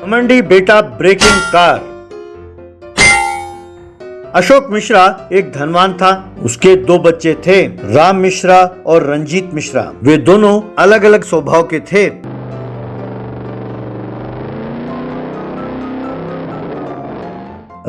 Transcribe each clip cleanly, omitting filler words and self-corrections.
घमंडी बेटा breaking car. Ashok Mishra एक धनवान था। उसके 2 बच्चे थे, राम मिश्रा और रंजीत मिश्रा। वे दोनों अलग अलग स्वभाव के थे।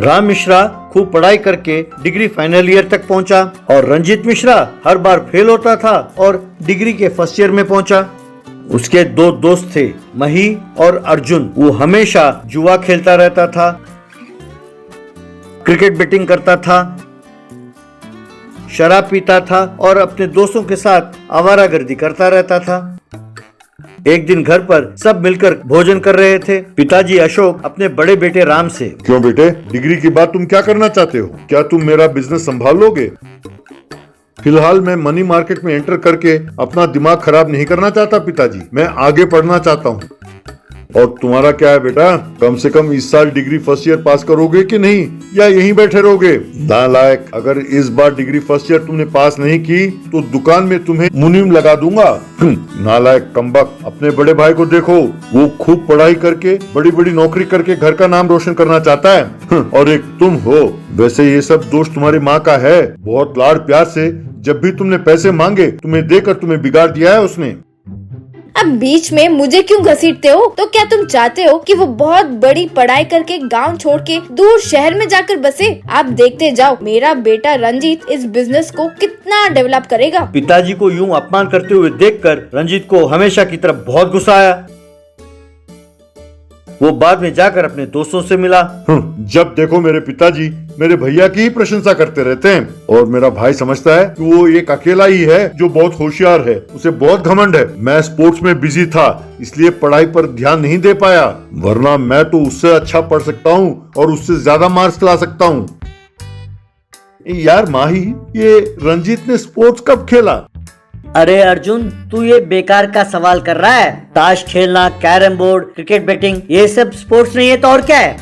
राम मिश्रा खूब पढ़ाई करके डिग्री फाइनल ईयर तक पहुंचा और रंजीत मिश्रा हर बार फेल होता था और डिग्री के फर्स्ट ईयर में पहुंचा। उसके 2 दोस्त थे, मही और अर्जुन। वो हमेशा जुआ खेलता रहता था, क्रिकेट बैटिंग करता था, शराब पीता था और अपने दोस्तों के साथ आवारागर्दी करता रहता था। एक दिन घर पर सब मिलकर भोजन कर रहे थे। पिताजी अशोक अपने बड़े बेटे राम से, क्यों बेटे, डिग्री के बाद तुम क्या करना चाहते हो? क्या तुम मेरा बिजनेस संभाल लोगे? फिलहाल मैं मनी मार्केट में एंटर करके अपना दिमाग खराब नहीं करना चाहता पिताजी, मैं आगे पढ़ना चाहता हूँ। और तुम्हारा क्या है बेटा, कम से कम इस साल डिग्री फर्स्ट ईयर पास करोगे कि नहीं, या यहीं बैठे रहोगे? नालायक, अगर इस बार डिग्री फर्स्ट ईयर तुमने पास नहीं की तो दुकान में तुम्हें मुनीम लगा दूंगा। नालायक कमबख्त, अपने बड़े भाई को देखो, वो खूब पढ़ाई करके बड़ी बड़ी नौकरी करके घर का नाम रोशन करना चाहता है, और एक तुम हो। वैसे ये सब दोष तुम्हारी माँ का है। बहुत लाड़ प्यार से जब भी तुमने पैसे मांगे तुम्हें देकर तुम्हें बिगाड़ दिया है उसने। अब बीच में मुझे क्यों घसीटते हो? तो क्या तुम चाहते हो कि वो बहुत बड़ी पढ़ाई करके गांव छोड़ के दूर शहर में जाकर बसे? आप देखते जाओ मेरा बेटा रंजीत इस बिजनेस को कितना डेवलप करेगा। पिताजी को यूं अपमान करते हुए देखकर रंजीत को हमेशा की तरफ बहुत गुस्सा आया। वो बाद में जाकर अपने दोस्तों से मिला। जब देखो मेरे पिताजी मेरे भैया की ही प्रशंसा करते रहते हैं, और मेरा भाई समझता है कि वो एक अकेला ही है जो बहुत होशियार है, उसे बहुत घमंड है। मैं स्पोर्ट्स में बिजी था इसलिए पढ़ाई पर ध्यान नहीं दे पाया, वरना मैं तो उससे अच्छा पढ़ सकता हूँ और उससे ज्यादा मार्क्स ला सकता हूँ। यार माही, ये रंजीत ने स्पोर्ट्स कब खेला? अरे अर्जुन, तू ये बेकार का सवाल कर रहा है। ताश खेलना, कैरम बोर्ड, क्रिकेट बैटिंग, ये सब स्पोर्ट्स नहीं है तो और क्या है?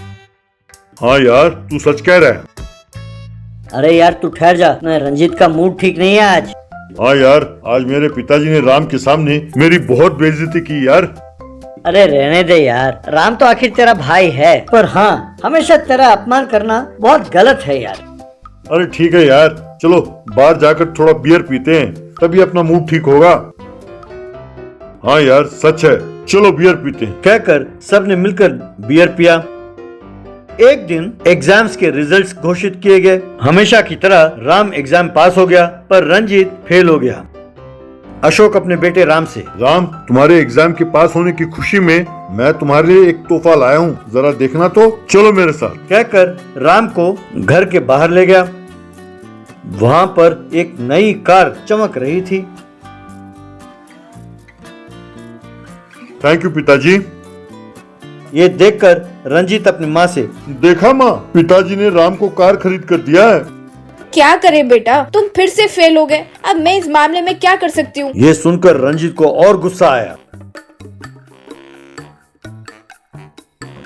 हाँ यार, तू सच कह रहा है। अरे यार तू ठहर जा, रंजीत का मूड ठीक नहीं है आज। हाँ यार, आज मेरे पिताजी ने राम के सामने मेरी बहुत बेइज्जती की यार। अरे रहने दे यार, राम तो आखिर तेरा भाई है, पर हाँ हमेशा तेरा अपमान करना बहुत गलत है यार। अरे ठीक है यार, चलो बाहर जाकर थोड़ा बियर पीते हैं, तभी अपना मूड ठीक होगा। हाँ यार सच है, चलो बियर पीते हैं। कहकर सबने मिलकर बियर पिया। एक दिन एग्जाम्स के रिजल्ट्स घोषित किए गए। हमेशा की तरह राम एग्जाम पास हो गया, पर रंजीत फेल हो गया। अशोक अपने बेटे राम से, राम, तुम्हारे एग्जाम के पास होने की खुशी में मैं तुम्हारे लिए एक तोहफा लाया हूँ, जरा देखना तो, चलो मेरे साथ। कहकर राम को घर के बाहर ले गया। वहाँ पर एक नई कार चमक रही थी। थैंक यू पिताजी। ये देखकर रंजीत अपनी माँ से, देखा माँ, पिताजी ने राम को कार खरीद कर दिया है। क्या करे बेटा, तुम फिर से फेल हो गए। अब मैं इस मामले में क्या कर सकती हूँ? ये सुनकर रंजीत को और गुस्सा आया।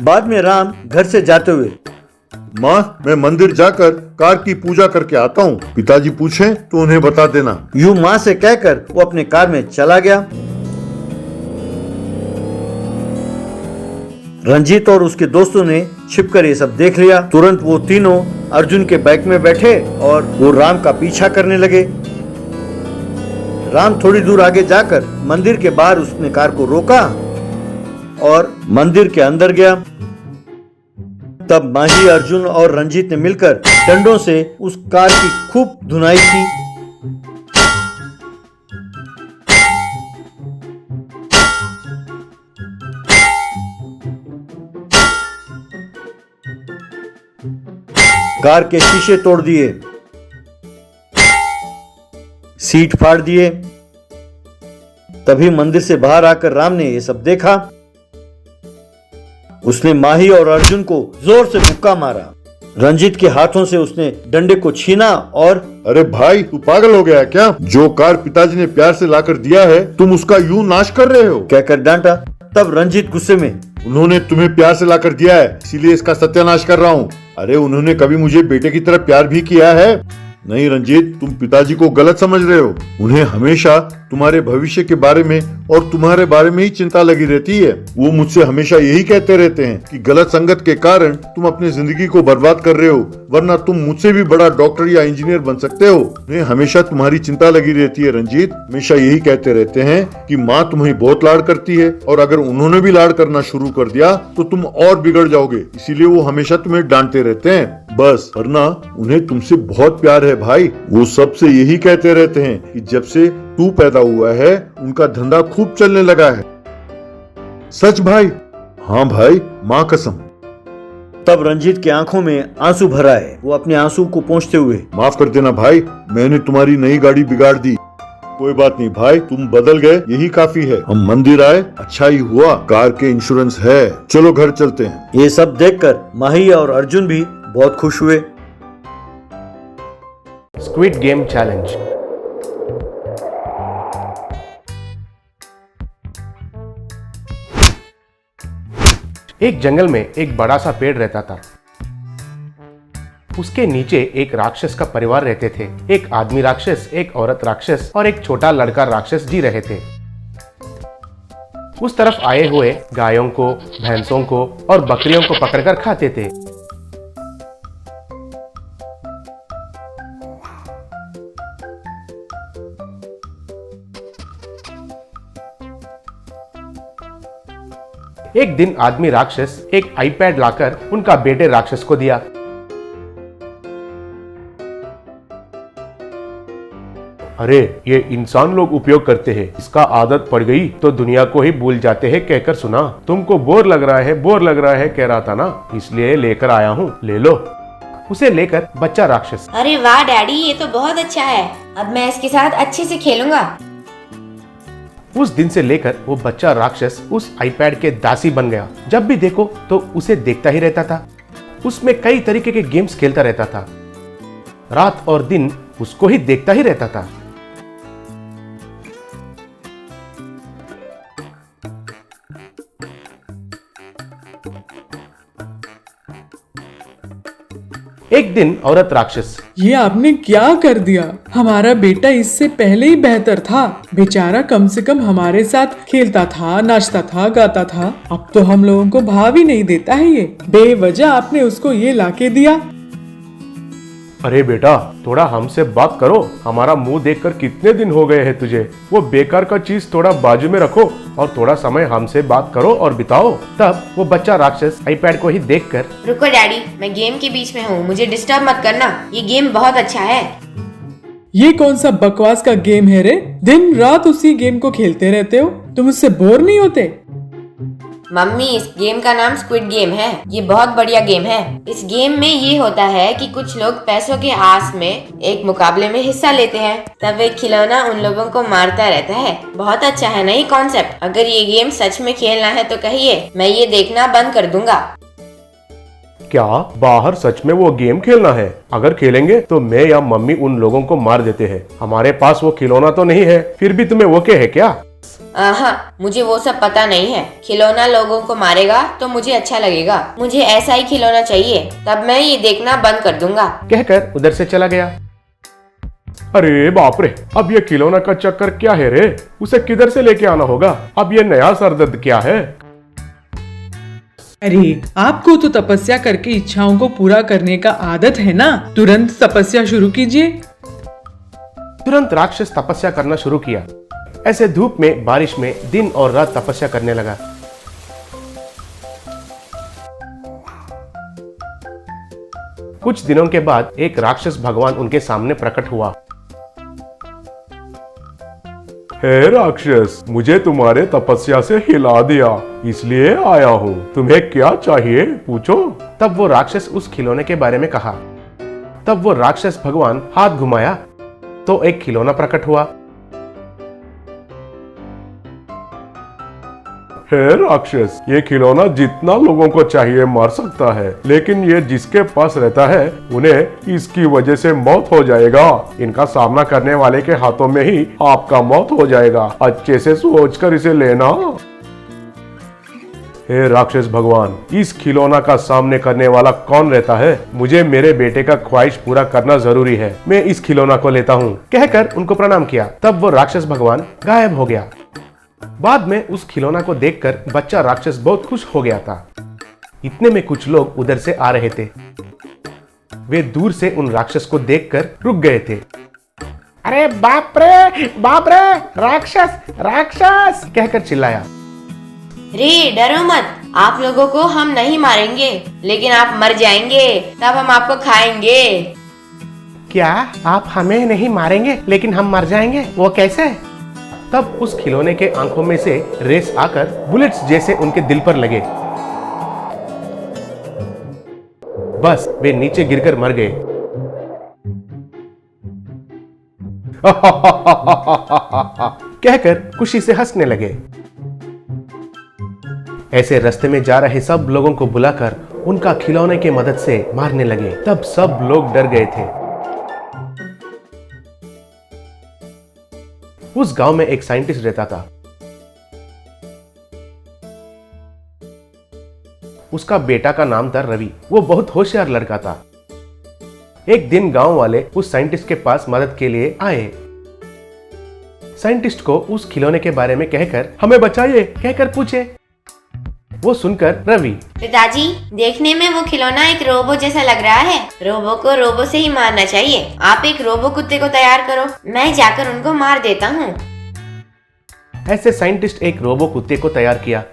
बाद में राम घर से जाते हुए, माँ, मैं मंदिर जाकर कार की पूजा करके आता हूँ, पिताजी पूछें तो उन्हें बता देना। यूं माँ से कहकर वो अपने कार में चला गया। रंजीत और उसके दोस्तों ने छिपकर ये सब देख लिया। तुरंत वो तीनों अर्जुन के बाइक में बैठे और वो राम का पीछा करने लगे। राम थोड़ी दूर आगे जाकर मंदिर के बाहर उसने कार को रोका और मंदिर के अंदर गया। तब माही, अर्जुन और रंजीत ने मिलकर डंडों से उस कार की खूब धुनाई की। कार के शीशे तोड़ दिए, सीट फाड़ दिए। तभी मंदिर से बाहर आकर राम ने ये सब देखा। उसने माही और अर्जुन को जोर से मुक्का मारा। रंजीत के हाथों से उसने डंडे को छीना और, अरे भाई, तू पागल हो गया क्या? जो कार पिताजी ने प्यार से लाकर दिया है तुम उसका यूं नाश कर रहे हो, कहकर डांटा। तब रंजीत गुस्से में, उन्होंने तुम्हें प्यार से लाकर दिया है इसीलिए इसका सत्यानाश कर रहा हूँ। अरे उन्होंने कभी मुझे बेटे की तरह प्यार भी किया है? नहीं रंजीत, तुम पिताजी को गलत समझ रहे हो। उन्हें हमेशा तुम्हारे भविष्य के बारे में और तुम्हारे बारे में ही चिंता लगी रहती है। वो मुझसे हमेशा यही कहते रहते हैं कि गलत संगत के कारण तुम अपनी जिंदगी को बर्बाद कर रहे हो, वरना तुम मुझसे भी बड़ा डॉक्टर या इंजीनियर बन सकते हो। उन्हें हमेशा तुम्हारी चिंता लगी रहती है रंजीत। हमेशा यही कहते रहते हैं कि माँ तुम्हें बहुत लाड करती है और अगर उन्होंने भी लाड करना शुरू कर दिया तो तुम और बिगड़ जाओगे, इसीलिए वो हमेशा तुम्हें डांटते रहते हैं। बस, वरना उन्हें तुमसे बहुत प्यार है भाई। वो सबसे यही कहते रहते हैं कि जब से तू पैदा हुआ है उनका धंधा खूब चलने लगा है। सच भाई? हाँ भाई, माँ कसम। तब रंजीत की आंखों में आंसू भर आए। वो अपने आंसू को पोंछते हुए, माफ कर देना भाई, मैंने तुम्हारी नई गाड़ी बिगाड़ दी। कोई बात नहीं भाई, तुम बदल गए, यही काफी है। हम मंदिर आए, अच्छा ही हुआ, कार के इंश्योरेंस है। चलो घर चलते हैं। ये सब देखकर माही और अर्जुन भी बहुत खुश हुए। Squid game challenge. एक जंगल में एक बड़ा सा पेड़ रहता था। उसके नीचे एक राक्षस का परिवार रहते थे। एक आदमी राक्षस, एक औरत राक्षस और एक छोटा लड़का राक्षस जी रहे थे। उस तरफ आए हुए गायों को, भैंसों को और बकरियों को पकड़कर खाते थे। एक दिन आदमी राक्षस एक आईपैड लाकर उनका बेटे राक्षस को दिया। अरे, ये इंसान लोग उपयोग करते हैं, इसका आदत पड़ गई तो दुनिया को ही भूल जाते हैं कहकर सुना। तुमको बोर लग रहा है कह रहा था ना, इसलिए लेकर आया हूँ, ले लो। उसे लेकर बच्चा राक्षस, अरे वाह डैडी, ये तो बहुत अच्छा है। अब मैं इसके साथ अच्छे से खेलूंगा। उस दिन से लेकर वो बच्चा राक्षस उस आईपैड के दासी बन गया। जब भी देखो तो उसे देखता ही रहता था। उसमें कई तरीके के गेम्स खेलता रहता था। रात और दिन उसको ही देखता ही रहता था। एक दिन औरत राक्षस, ये आपने क्या कर दिया? हमारा बेटा इससे पहले ही बेहतर था। बेचारा कम से कम हमारे साथ खेलता था, नाचता था, गाता था। अब तो हम लोगों को भाव ही नहीं देता है। ये बेवजह आपने उसको ये लाके दिया। अरे बेटा, थोड़ा हमसे बात करो। हमारा मुंह देखकर कितने दिन हो गए हैं तुझे। वो बेकार का चीज थोड़ा बाजू में रखो और थोड़ा समय हमसे बात करो और बिताओ। तब वो बच्चा राक्षस आईपैड को ही देखकर, रुको डैडी, मैं गेम के बीच में हूँ, मुझे डिस्टर्ब मत करना। ये गेम बहुत अच्छा है। ये कौन सा बकवास का गेम है रे? दिन रात उसी गेम को खेलते रहते हो। तुम उससे बोर नहीं होते? मम्मी, इस गेम का नाम स्क्विड गेम है। ये बहुत बढ़िया गेम है। इस गेम में ये होता है कि कुछ लोग पैसों के आस में एक मुकाबले में हिस्सा लेते हैं। तब एक खिलौना उन लोगों को मारता रहता है। बहुत अच्छा है नहीं कॉन्सेप्ट? अगर ये गेम सच में खेलना है तो कहिए, मैं ये देखना बंद कर दूंगा। क्या बाहर सच में वो गेम खेलना है? अगर खेलेंगे तो मैं या मम्मी उन लोगों को मार देते हैं। हमारे पास वो खिलौना तो नहीं है, फिर भी तुम्हें वो क्या है क्या? हाँ, मुझे वो सब पता नहीं है। खिलौना लोगों को मारेगा तो मुझे अच्छा लगेगा। मुझे ऐसा ही खिलौना चाहिए, तब मैं ये देखना बंद कर दूंगा। कहकर उधर से चला गया। अरे बाप रे, अब ये खिलौना का चक्कर क्या है रे? उसे किधर से लेके आना होगा? अब ये नया सरदर्द क्या है? अरे, आपको तो तपस्या करके इच्छाओं को पूरा करने का आदत है ना। तुरंत तपस्या शुरू कीजिए। तुरंत राक्षस तपस्या करना शुरू किया। ऐसे धूप में, बारिश में दिन और रात तपस्या करने लगा। कुछ दिनों के बाद एक राक्षस भगवान उनके सामने प्रकट हुआ। हे राक्षस, मुझे तुम्हारे तपस्या से हिला दिया, इसलिए आया हूँ। तुम्हें क्या चाहिए, पूछो। तब वो राक्षस उस खिलौने के बारे में कहा। तब वो राक्षस भगवान हाथ घुमाया तो एक खिलौना प्रकट हुआ। हे राक्षस, ये खिलौना जितना लोगों को चाहिए मार सकता है, लेकिन ये जिसके पास रहता है उन्हें इसकी वजह से मौत हो जाएगा। इनका सामना करने वाले के हाथों में ही आपका मौत हो जाएगा। अच्छे से सोचकर इसे लेना। हे राक्षस भगवान, इस खिलौना का सामने करने वाला कौन रहता है? मुझे मेरे बेटे का ख्वाहिश पूरा करना जरूरी है। मैं इस खिलौना को लेता हूँ, कहकर उनको प्रणाम किया। तब वो राक्षस भगवान गायब हो गया। बाद में उस खिलौना को देखकर बच्चा राक्षस बहुत खुश हो गया था। इतने में कुछ लोग उधर से आ रहे थे। वे दूर से उन राक्षस को देखकर रुक गए थे। अरे बाप रे, राक्षस राक्षस कहकर चिल्लाया। रे डरो मत, आप लोगों को हम नहीं मारेंगे, लेकिन आप मर जाएंगे, तब हम आपको खाएंगे। क्या आप हमें नहीं मारेंगे लेकिन हम मर जाएंगे? वो कैसे? तब उस खिलौने के आंखों में से रेस आकर बुलेट्स जैसे उनके दिल पर लगे। बस वे नीचे गिरकर मर गए। कहकर खुशी से हंसने लगे। ऐसे रास्ते में जा रहे सब लोगों को बुलाकर उनका खिलौने की मदद से मारने लगे। तब सब लोग डर गए थे। उस गांव में एक साइंटिस्ट रहता था। उसका बेटा का नाम था रवि। वो बहुत होशियार लड़का था। एक दिन गांव वाले उस साइंटिस्ट के पास मदद के लिए आए। साइंटिस्ट को उस खिलौने के बारे में कहकर हमें बचाइए कहकर पूछे। वो सुनकर रवि, पिताजी, देखने में वो खिलौना एक रोबो जैसा लग रहा है। रोबो को रोबो से ही मारना चाहिए। आप एक रोबो कुत्ते को तैयार करो, मैं जाकर उनको मार देता हूँ। ऐसे साइंटिस्ट एक रोबो कुत्ते को तैयार किया।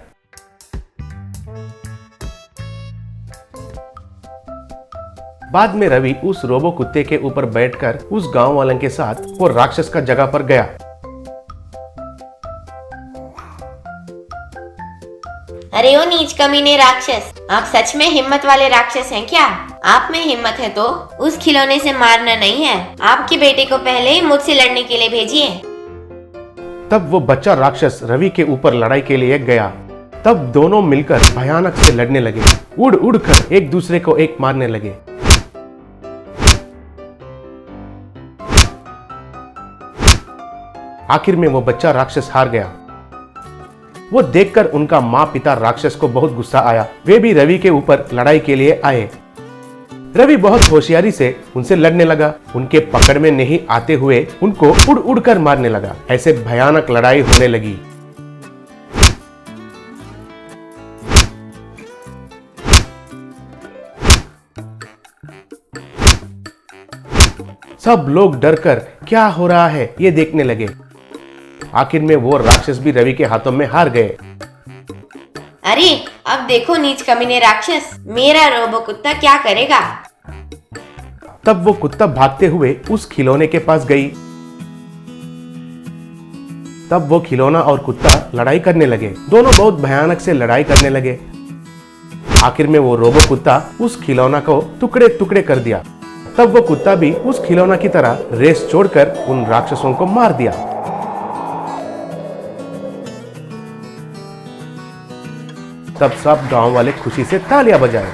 बाद में रवि उस रोबो कुत्ते के ऊपर बैठकर उस गांव वालों के साथ वो राक्षस का जगह पर गया। अरे ओ नीच कमीने राक्षस, आप सच में हिम्मत वाले राक्षस हैं क्या? आप में हिम्मत है तो उस खिलौने से मारना नहीं है। आपके बेटे को पहले ही मुझसे लड़ने के लिए भेजिए। तब वो बच्चा राक्षस रवि के ऊपर लड़ाई के लिए गया। तब दोनों मिलकर भयानक से लड़ने लगे। उड़ उड़ कर एक दूसरे को एक मारने लगे। आखिर में वो बच्चा राक्षस हार गया। वो देखकर उनका माँ पिता राक्षस को बहुत गुस्सा आया। वे भी रवि के ऊपर लड़ाई के लिए आए। रवि बहुत होशियारी से उनसे लड़ने लगा। उनके पकड़ में नहीं आते हुए उनको उड़ उड़ कर मारने लगा। ऐसे भयानक लड़ाई होने लगी। सब लोग डरकर क्या हो रहा है ये देखने लगे। आखिर में वो राक्षस भी रवि के हाथों में हार गए। अरे अब देखो नीच कमीने राक्षस, मेरा रोबो कुत्ता क्या करेगा। तब वो कुत्ता भागते हुए उस खिलौने के पास गई। तब वो खिलौना और कुत्ता लड़ाई करने लगे। दोनों बहुत भयानक से लड़ाई करने लगे। आखिर में वो रोबो कुत्ता उस खिलौना को टुकड़े टुकड़े कर दिया। तब वो कुत्ता भी उस खिलौना की तरह रेस छोड़कर उन राक्षसों को मार दिया। तब सब गांव वाले खुशी से तालियां बजाए।